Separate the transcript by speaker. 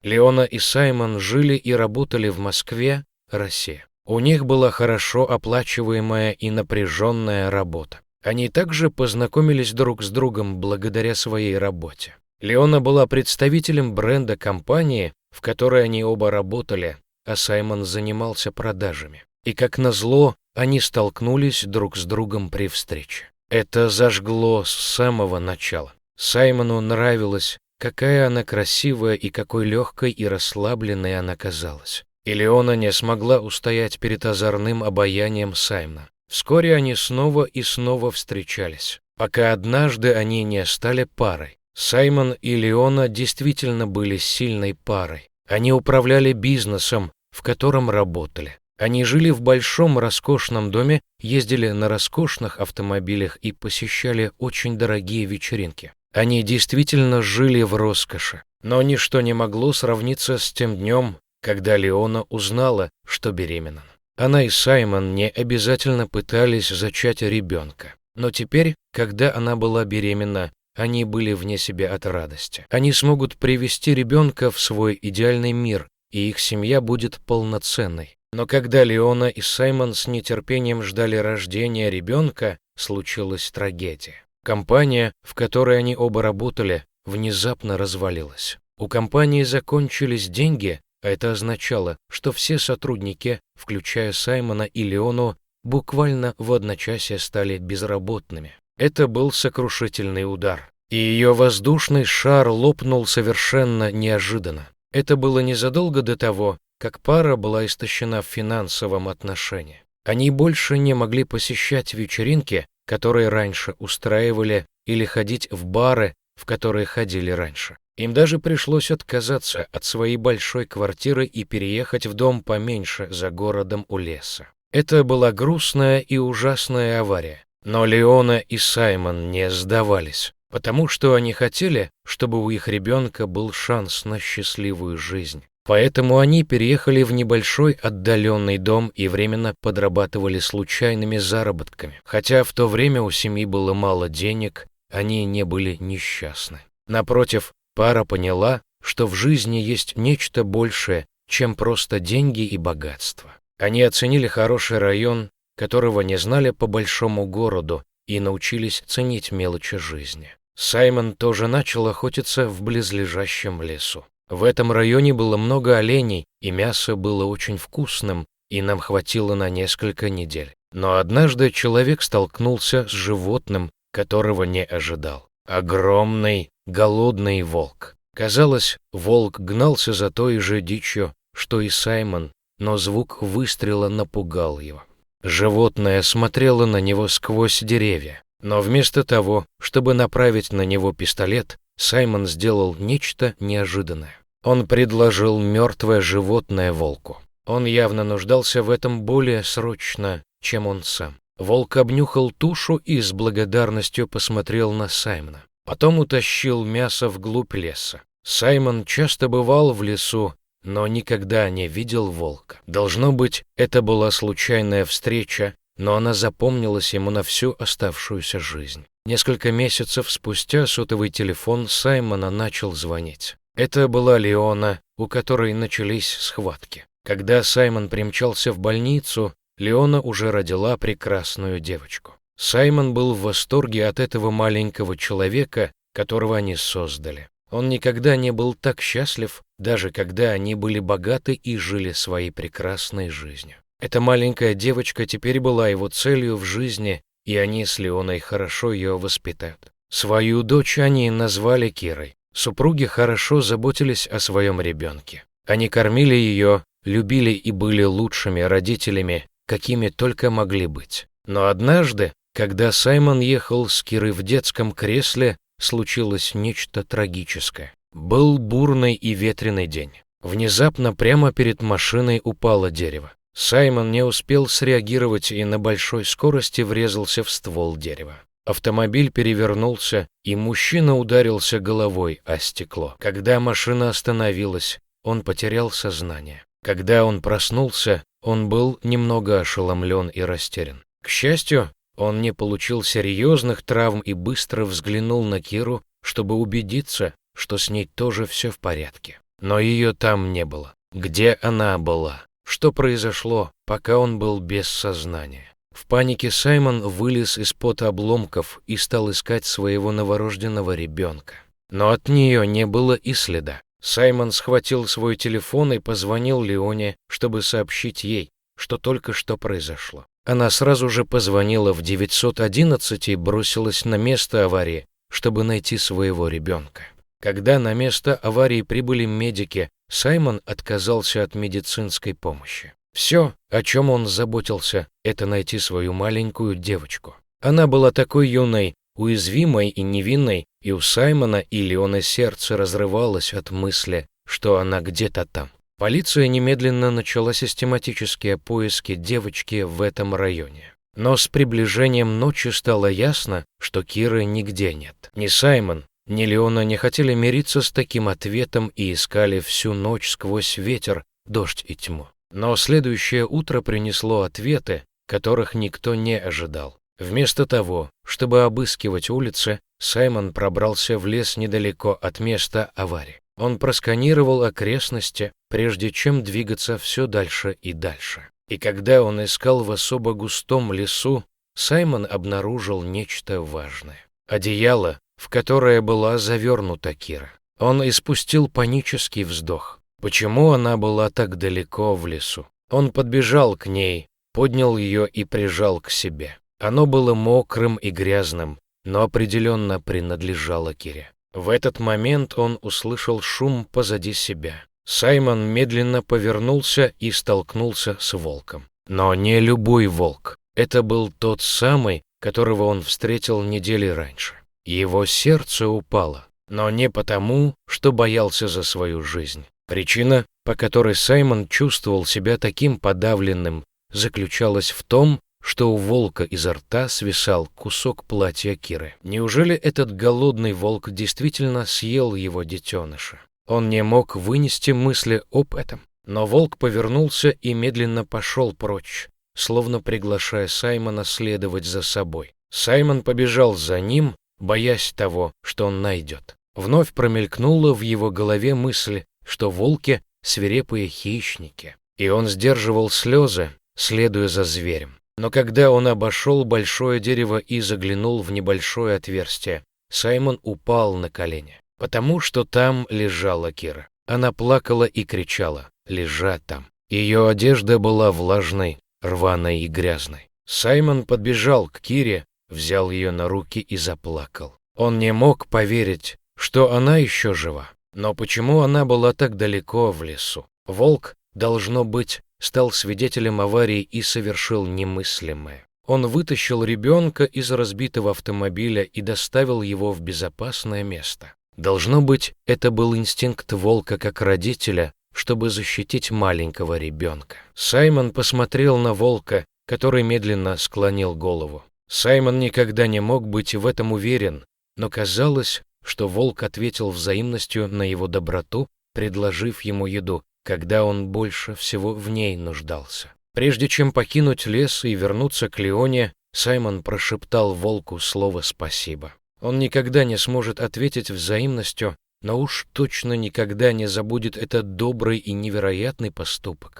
Speaker 1: Леона и Саймон жили и работали в Москве, Россия. У них была хорошо оплачиваемая и напряженная работа. Они также познакомились друг с другом благодаря своей работе. Леона была представителем бренда компании, в которой они оба работали, а Саймон занимался продажами. И как назло, они столкнулись друг с другом при встрече. Это зажгло с самого начала. Саймону нравилось, какая она красивая и какой легкой и расслабленной она казалась. И Леона не смогла устоять перед озорным обаянием Саймона. Вскоре они снова и снова встречались, пока однажды они не стали парой. Саймон и Леона действительно были сильной парой. Они управляли бизнесом, в котором работали. Они жили в большом роскошном доме, ездили на роскошных автомобилях и посещали очень дорогие вечеринки. Они действительно жили в роскоши, но ничто не могло сравниться с тем днем, когда Леона узнала, что беременна. Она и Саймон не обязательно пытались зачать ребенка, но теперь, когда она была беременна, они были вне себя от радости. Они смогут привести ребенка в свой идеальный мир, и их семья будет полноценной. Но когда Леона и Саймон с нетерпением ждали рождения ребенка, случилась трагедия. Компания, в которой они оба работали, внезапно развалилась. У компании закончились деньги, а это означало, что все сотрудники, включая Саймона и Леону, буквально в одночасье стали безработными. Это был сокрушительный удар, и ее воздушный шар лопнул совершенно неожиданно. Это было незадолго до того, как пара была истощена в финансовом отношении. Они больше не могли посещать вечеринки, которые раньше устраивали, или ходить в бары, в которые ходили раньше. Им даже пришлось отказаться от своей большой квартиры и переехать в дом поменьше за городом у леса. Это была грустная и ужасная авария. Но Леона и Саймон не сдавались, потому что они хотели, чтобы у их ребенка был шанс на счастливую жизнь. Поэтому они переехали в небольшой отдаленный дом и временно подрабатывали случайными заработками. Хотя в то время у семьи было мало денег, они не были несчастны. Напротив, пара поняла, что в жизни есть нечто большее, чем просто деньги и богатство. Они оценили хороший район, которого не знали по большому городу, и научились ценить мелочи жизни. Саймон тоже начал охотиться в близлежащем лесу. В этом районе было много оленей, и мясо было очень вкусным, и нам хватило на несколько недель. Но однажды человек столкнулся с животным, которого не ожидал. Огромный, голодный волк. Казалось, волк гнался за той же дичью, что и Саймон, но звук выстрела напугал его. Животное смотрело на него сквозь деревья, но вместо того, чтобы направить на него пистолет, Саймон сделал нечто неожиданное. Он предложил мертвое животное волку. Он явно нуждался в этом более срочно, чем он сам. Волк обнюхал тушу и с благодарностью посмотрел на Саймона. Потом утащил мясо вглубь леса. Саймон часто бывал в лесу, но никогда не видел волка. Должно быть, это была случайная встреча, но она запомнилась ему на всю оставшуюся жизнь. Несколько месяцев спустя сотовый телефон Саймона начал звонить. Это была Леона, у которой начались схватки. Когда Саймон примчался в больницу, Леона уже родила прекрасную девочку. Саймон был в восторге от этого маленького человека, которого они создали. Он никогда не был так счастлив, даже когда они были богаты и жили своей прекрасной жизнью. Эта маленькая девочка теперь была его целью в жизни, и они с Леоной хорошо ее воспитают. Свою дочь они назвали Кирой. Супруги хорошо заботились о своем ребенке. Они кормили ее, любили и были лучшими родителями, какими только могли быть. Но однажды, когда Саймон ехал с Кирой в детском кресле, случилось нечто трагическое. Был бурный и ветреный день. Внезапно прямо перед машиной упало дерево. Саймон не успел среагировать и на большой скорости врезался в ствол дерева. Автомобиль перевернулся, и мужчина ударился головой о стекло. Когда машина остановилась, он потерял сознание. Когда он проснулся, он был немного ошеломлен и растерян. К счастью, он не получил серьезных травм и быстро взглянул на Киру, чтобы убедиться, что с ней тоже все в порядке. но ее там не было. Где она была? Что произошло, пока он был без сознания? В панике Саймон вылез из-под обломков и стал искать своего новорожденного ребенка. Но от нее не было и следа. Саймон схватил свой телефон и позвонил Леоне, чтобы сообщить ей, что только что произошло. Она сразу же позвонила в 911 и бросилась на место аварии, чтобы найти своего ребенка. Когда на место аварии прибыли медики, Саймон отказался от медицинской помощи. Все, о чем он заботился, это найти свою маленькую девочку. Она была такой юной, уязвимой и невинной, и у Саймона и Леоны сердце разрывалось от мысли, что она где-то там. Полиция немедленно начала систематические поиски девочки в этом районе. Но с приближением ночи стало ясно, что Киры нигде нет. Ни Саймон, ни Леона не хотели мириться с таким ответом и искали всю ночь сквозь ветер, дождь и тьму. Но следующее утро принесло ответы, которых никто не ожидал. Вместо того, чтобы обыскивать улицы, Саймон пробрался в лес недалеко от места аварии. Он просканировал окрестности, прежде чем двигаться все дальше и дальше. И когда он искал в особо густом лесу, Саймон обнаружил нечто важное. Одеяло, в которое была завернута Кира. Он испустил панический вздох. Почему она была так далеко в лесу? Он подбежал к ней, поднял ее и прижал к себе. Оно было мокрым и грязным, но определенно принадлежало Кире. В этот момент он услышал шум позади себя. Саймон медленно повернулся и столкнулся с волком. Но не любой волк. Это был тот самый, которого он встретил недели раньше. Его сердце упало, но не потому, что боялся за свою жизнь. Причина, по которой Саймон чувствовал себя таким подавленным, заключалась в том, что у волка изо рта свисал кусок платья Киры. Неужели этот голодный волк действительно съел его детеныша? Он не мог вынести мысли об этом. Но волк повернулся и медленно пошел прочь, словно приглашая Саймона следовать за собой. Саймон побежал за ним, боясь того, что он найдет. Вновь промелькнула в его голове мысль, что волки — свирепые хищники, и он сдерживал слезы, следуя за зверем. Но когда он обошел большое дерево и заглянул в небольшое отверстие, Саймон упал на колени, потому что там лежала Кира. Она плакала и кричала, лежа там. Ее одежда была влажной, рваной и грязной. Саймон подбежал к Кире, взял ее на руки и заплакал. Он не мог поверить, что она еще жива. Но почему она была так далеко в лесу? Волк, должно быть, стал свидетелем аварии и совершил немыслимое. Он вытащил ребенка из разбитого автомобиля и доставил его в безопасное место. Должно быть, это был инстинкт волка как родителя, чтобы защитить маленького ребенка. Саймон посмотрел на волка, который медленно склонил голову. Саймон никогда не мог быть в этом уверен, но казалось, что волк ответил взаимностью на его доброту, предложив ему еду, когда он больше всего в ней нуждался. Прежде чем покинуть лес и вернуться к Леоне, Саймон прошептал волку слово «спасибо». Он никогда не сможет ответить взаимностью, но уж точно никогда не забудет этот добрый и невероятный поступок.